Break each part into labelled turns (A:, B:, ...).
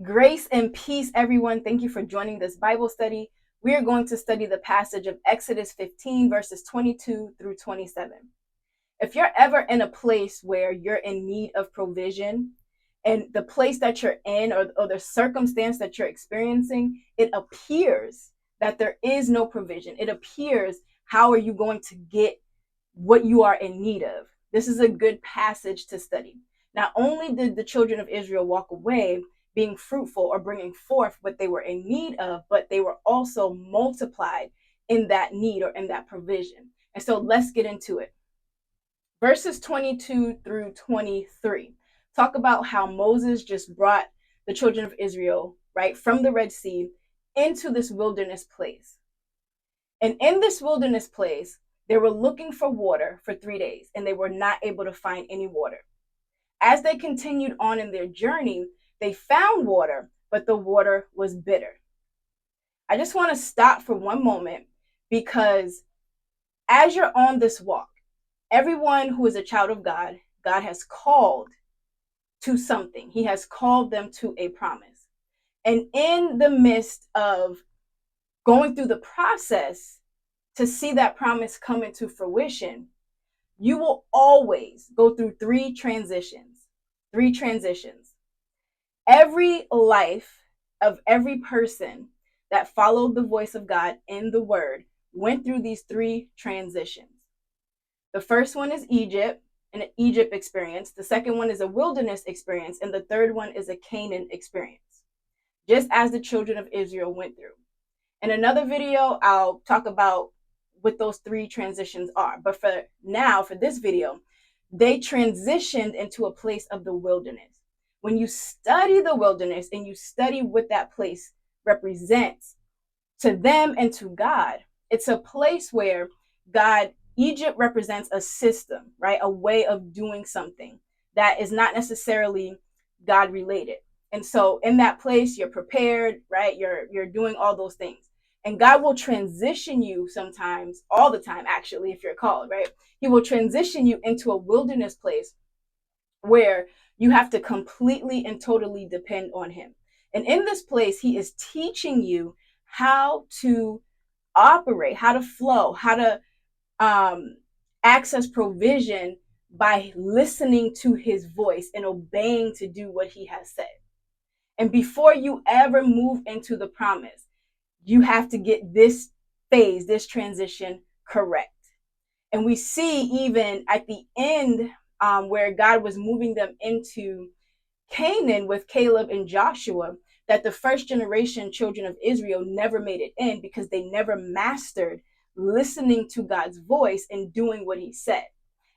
A: Grace and peace, everyone. Thank you for joining this Bible study. We are going to study the passage of Exodus 15, verses 22 through 27. If you're ever in a place where you're in need of provision, and the place that you're in or the circumstance that you're experiencing, it appears that there is no provision. It appears, how are you going to get what you are in need of? This is a good passage to study. Not only did the children of Israel walk away being fruitful or bringing forth what they were in need of, but they were also multiplied in that need or in that provision. And so let's get into it. Verses 22 through 23 talk about how Moses just brought the children of Israel, right, from the Red Sea into this wilderness place. And in this wilderness place, they were looking for water for 3 days, and they were not able to find any water. As they continued on in their journey, they found water, but the water was bitter. I just want to stop for one moment, because as you're on this walk, everyone who is a child of God, God has called to something. He has called them to a promise. And in the midst of going through the process to see that promise come into fruition, you will always go through three transitions. Three transitions. Every life of every person that followed the voice of God in the word went through these three transitions. The first one is Egypt, an Egypt experience. The second one is a wilderness experience. And the third one is a Canaan experience, just as the children of Israel went through. In another video, I'll talk about what those three transitions are. But for now, for this video, they transitioned into a place of the wilderness. When you study the wilderness and you study what that place represents to them and to God, it's a place where Egypt represents a system, right? A way of doing something that is not necessarily God related. And so in that place, you're prepared, right? You're doing all those things. And God will transition you sometimes, all the time, actually, if you're called, right? He will transition you into a wilderness place where you have to completely and totally depend on him. And in this place, he is teaching you how to operate, how to flow, how to access provision by listening to his voice and obeying to do what he has said. And before you ever move into the promise, you have to get this phase, this transition correct. And we see even at the end where God was moving them into Canaan with Caleb and Joshua, that the first generation children of Israel never made it in because they never mastered listening to God's voice and doing what he said.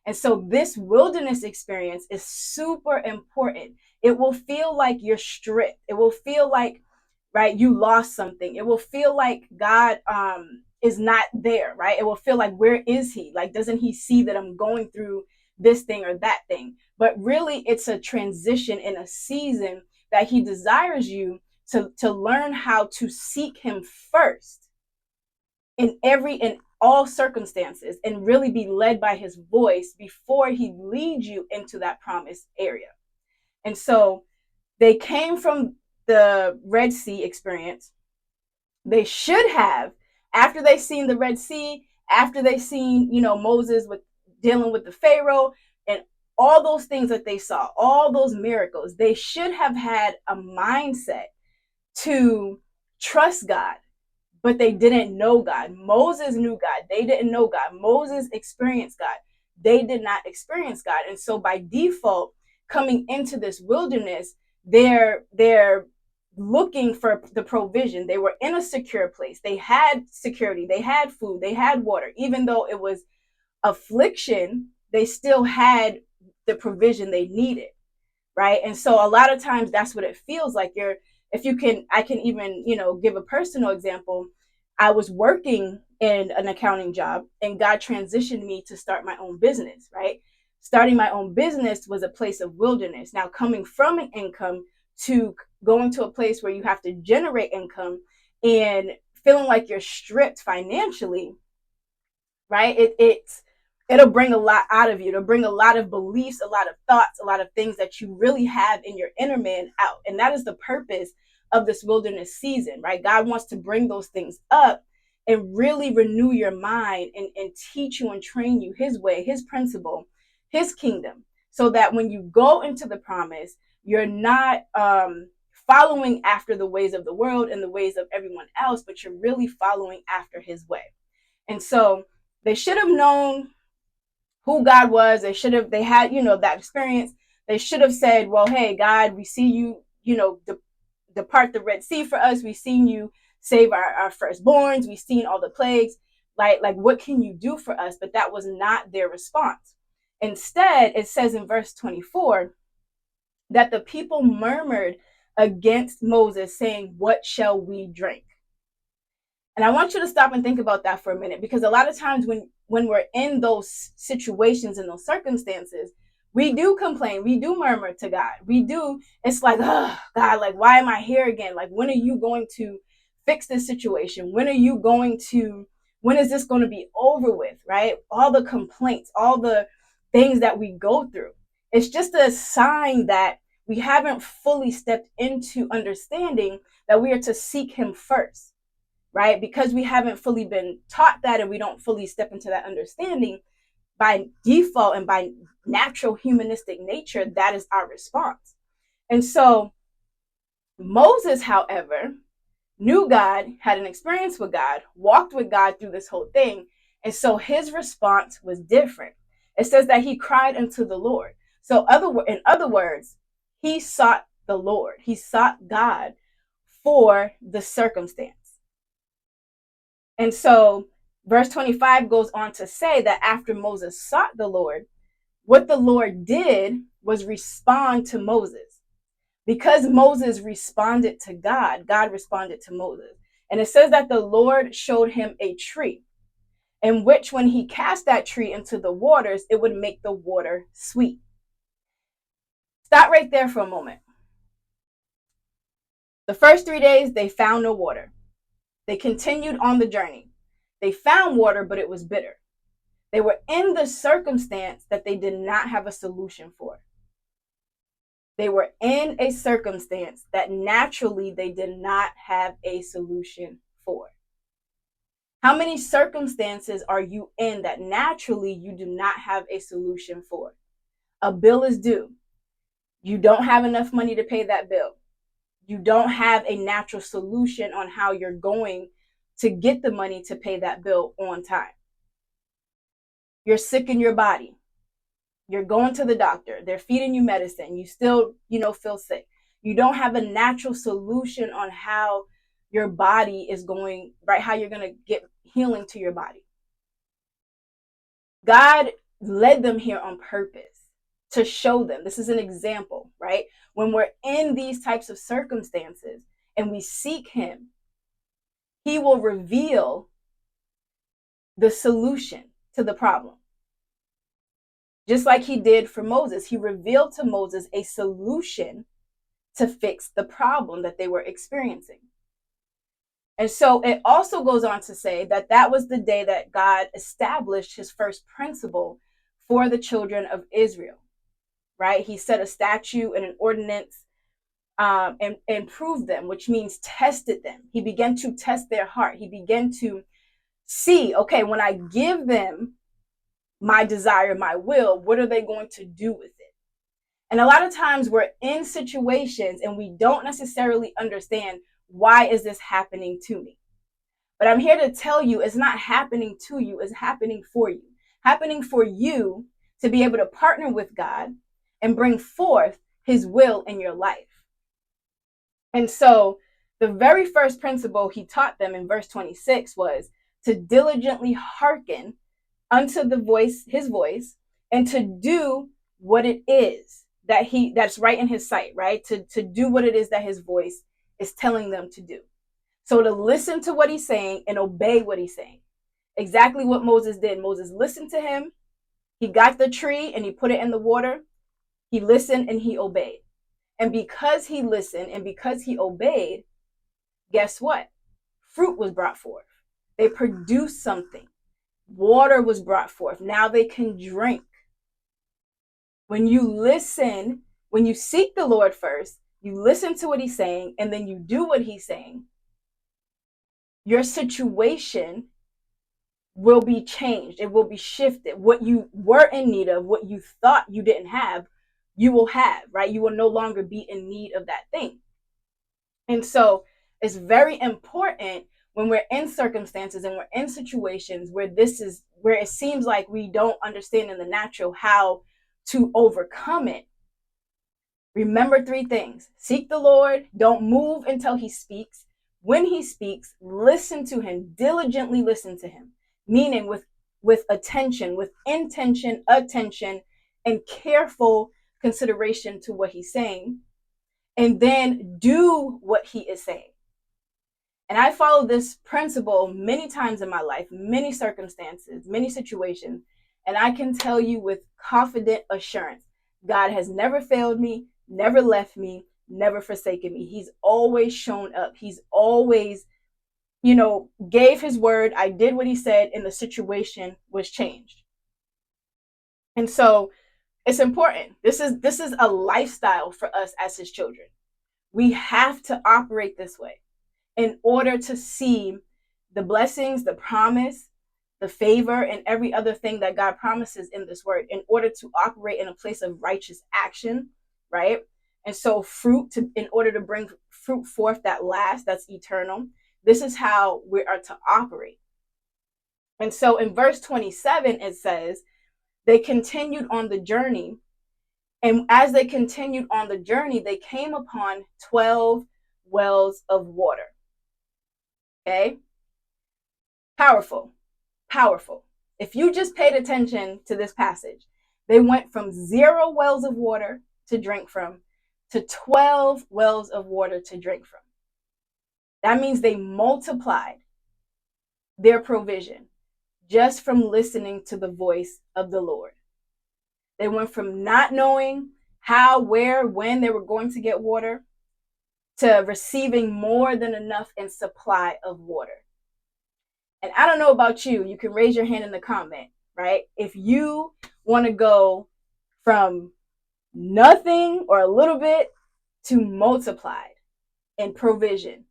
A: And so this wilderness experience is super important. It will feel like you're stripped. It will feel like, right, you lost something. It will feel like God is not there, right? It will feel like, where is he? Like, doesn't he see that I'm going through this thing or that thing? But really, it's a transition in a season that he desires you to learn how to seek him first in all circumstances, and really be led by his voice before he leads you into that promised area. And so they came from the Red Sea experience. They should have, after they seen the Red Sea, after they seen, Moses with dealing with the Pharaoh and all those things that they saw, all those miracles, they should have had a mindset to trust God, but they didn't know God. Moses knew God. They didn't know God. Moses experienced God. They did not experience God. And so by default, coming into this wilderness, they're looking for the provision. They were in a secure place. They had security. They had food. They had water. Even though it was affliction, they still had the provision they needed, right? And so a lot of times that's what it feels like. I can even, give a personal example. I was working in an accounting job and God transitioned me to start my own business, right? Starting my own business was a place of wilderness. Now, coming from an income to going to a place where you have to generate income and feeling like you're stripped financially, right? it'll bring a lot out of you. It'll bring a lot of beliefs, a lot of thoughts, a lot of things that you really have in your inner man out. And that is the purpose of this wilderness season, right? God wants to bring those things up and really renew your mind and teach you and train you his way, his principle, his kingdom, so that when you go into the promise, you're not following after the ways of the world and the ways of everyone else, but you're really following after his way. And so they should have known who God was. They had, that experience. They should have said, well, hey, God, we see you, depart the Red Sea for us. We've seen you save our firstborns. We've seen all the plagues. Like, what can you do for us? But that was not their response. Instead, it says in verse 24 that the people murmured against Moses, saying, what shall we drink? And I want you to stop and think about that for a minute, because a lot of times when we're in those situations and those circumstances, we do complain, we do murmur to God. It's like, oh, God, like, why am I here again? Like, when are you going to fix this situation? When is this going to be over with, right? All the complaints, all the things that we go through. It's just a sign that we haven't fully stepped into understanding that we are to seek him first, right? Because we haven't fully been taught that and we don't fully step into that understanding, by default and by natural humanistic nature, that is our response. And so Moses, however, knew God, had an experience with God, walked with God through this whole thing. And so his response was different. It says that he cried unto the Lord. So in other words, he sought the Lord. He sought God for the circumstance. And so verse 25 goes on to say that after Moses sought the Lord, what the Lord did was respond to Moses. Because Moses responded to God, God responded to Moses. And it says that the Lord showed him a tree, in which when he cast that tree into the waters, it would make the water sweet. Stop right there for a moment. The first 3 days, they found no water. They continued on the journey. They found water, but it was bitter. They were in the circumstance that they did not have a solution for. They were in a circumstance that naturally they did not have a solution for. How many circumstances are you in that naturally you do not have a solution for? A bill is due. You don't have enough money to pay that bill. You don't have a natural solution on how you're going to get the money to pay that bill on time. You're sick in your body. You're going to the doctor. They're feeding you medicine. You still, feel sick. You don't have a natural solution on how your body is going, right? How you're going to get healing to your body. God led them here on purpose to show them. This is an example, right? When we're in these types of circumstances and we seek him, he will reveal the solution to the problem. Just like he did for Moses, he revealed to Moses a solution to fix the problem that they were experiencing. And so it also goes on to say that that was the day that God established his first principle for the children of Israel, right? He set a statute and an ordinance and proved them, which means tested them. He began to test their heart. He began to see, okay, when I give them my desire, my will, what are they going to do with it? And a lot of times we're in situations and we don't necessarily understand, why is this happening to me? But I'm here to tell you, it's not happening to you, it's happening for you. Happening for you to be able to partner with God and bring forth his will in your life. And so the very first principle he taught them in verse 26 was to diligently hearken unto his voice, and to do what it is that's right in his sight, right? To do what it is that his voice is telling them to do. So to listen to what he's saying and obey what he's saying. Exactly what Moses did. Moses listened to him. He got the tree and he put it in the water. He listened and he obeyed. And because he listened and because he obeyed, guess what? Fruit was brought forth. They produced something. Water was brought forth. Now they can drink. When you listen, when you seek the Lord first, you listen to what he's saying, and then you do what he's saying, your situation will be changed. It will be shifted. What you were in need of, what you thought you didn't have, you will have, right? You will no longer be in need of that thing. And so it's very important when we're in circumstances and we're in situations where where it seems like we don't understand in the natural how to overcome it. Remember 3 things. Seek the Lord. Don't move until he speaks. When he speaks, listen to him. Diligently listen to him. Meaning with attention, with intention, attention, and careful consideration to what he's saying. And then do what he is saying. And I follow this principle many times in my life, many circumstances, many situations. And I can tell you with confident assurance, God has never failed me, never left me, never forsaken me. He's always shown up. He's always, gave his word. I did what he said, and the situation was changed. And so it's important. This is a lifestyle for us as his children. We have to operate this way in order to see the blessings, the promise, the favor, and every other thing that God promises in this word, in order to operate in a place of righteous action, right? And so in order to bring fruit forth that lasts, that's eternal, this is how we are to operate. And so in verse 27, it says, they continued on the journey. And as they continued on the journey, they came upon 12 wells of water. Okay? Powerful. Powerful. If you just paid attention to this passage, they went from 0 wells of water to drink from to 12 wells of water to drink from. That means they multiplied their provision just from listening to the voice of the Lord. They went from not knowing how, where, when they were going to get water to receiving more than enough in supply of water. And I don't know about you, you can raise your hand in the comment, right? If you want to go from nothing or a little bit to multiplied in provision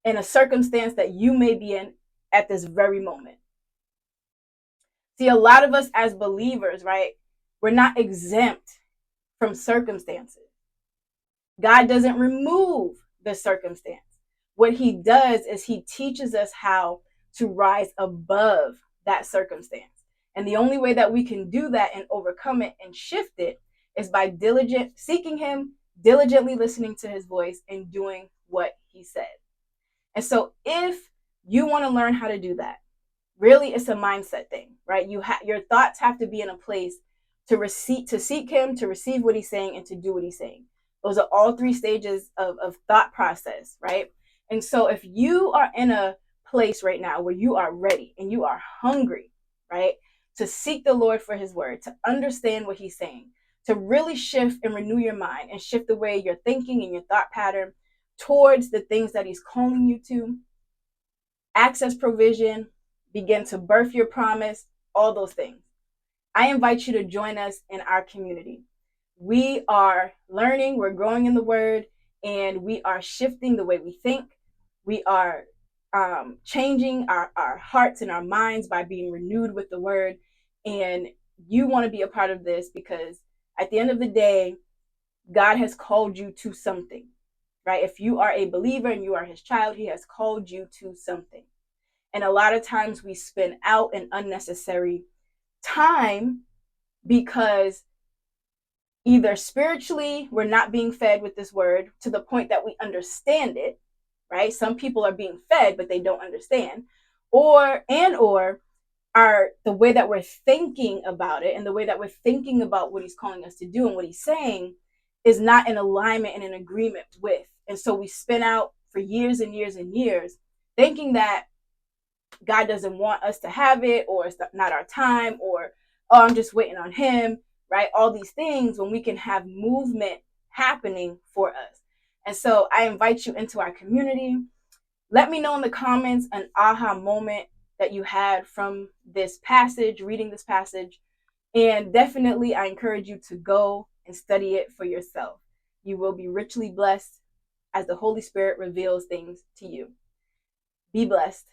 A: in a circumstance that you may be in at this very moment. See, a lot of us as believers, right, we're not exempt from circumstances. God doesn't remove the circumstance. What he does is he teaches us how to rise above that circumstance. And the only way that we can do that and overcome it and shift it is by seeking him, diligently listening to his voice, and doing what he said. And so if you want to learn how to do that, really it's a mindset thing, right? Your thoughts have to be in a place to seek him, to receive what he's saying, and to do what he's saying. Those are all 3 stages of thought process, right? And so if you are in a place right now where you are ready and you are hungry, right, to seek the Lord for his word, to understand what he's saying, to really shift and renew your mind and shift the way you're thinking and your thought pattern towards the things that he's calling you to, access provision, begin to birth your promise, all those things. I invite you to join us in our community. We are learning, we're growing in the word, and we are shifting the way we think. We are changing our hearts and our minds by being renewed with the word. And you want to be a part of this because at the end of the day, God has called you to something, right? If you are a believer and you are his child, he has called you to something. And a lot of times we spend out an unnecessary time because either spiritually we're not being fed with this word to the point that we understand it, right? Some people are being fed, but they don't understand. Or the way that we're thinking about it and the way that we're thinking about what he's calling us to do and what he's saying is not in alignment and in agreement with. And so we spin out for years and years and years thinking that God doesn't want us to have it, or it's not our time, or, oh, I'm just waiting on him, right? All these things when we can have movement happening for us. And so I invite you into our community. Let me know in the comments an aha moment that you had from this passage, reading this passage. And definitely, I encourage you to go and study it for yourself. You will be richly blessed as the Holy Spirit reveals things to you. Be blessed.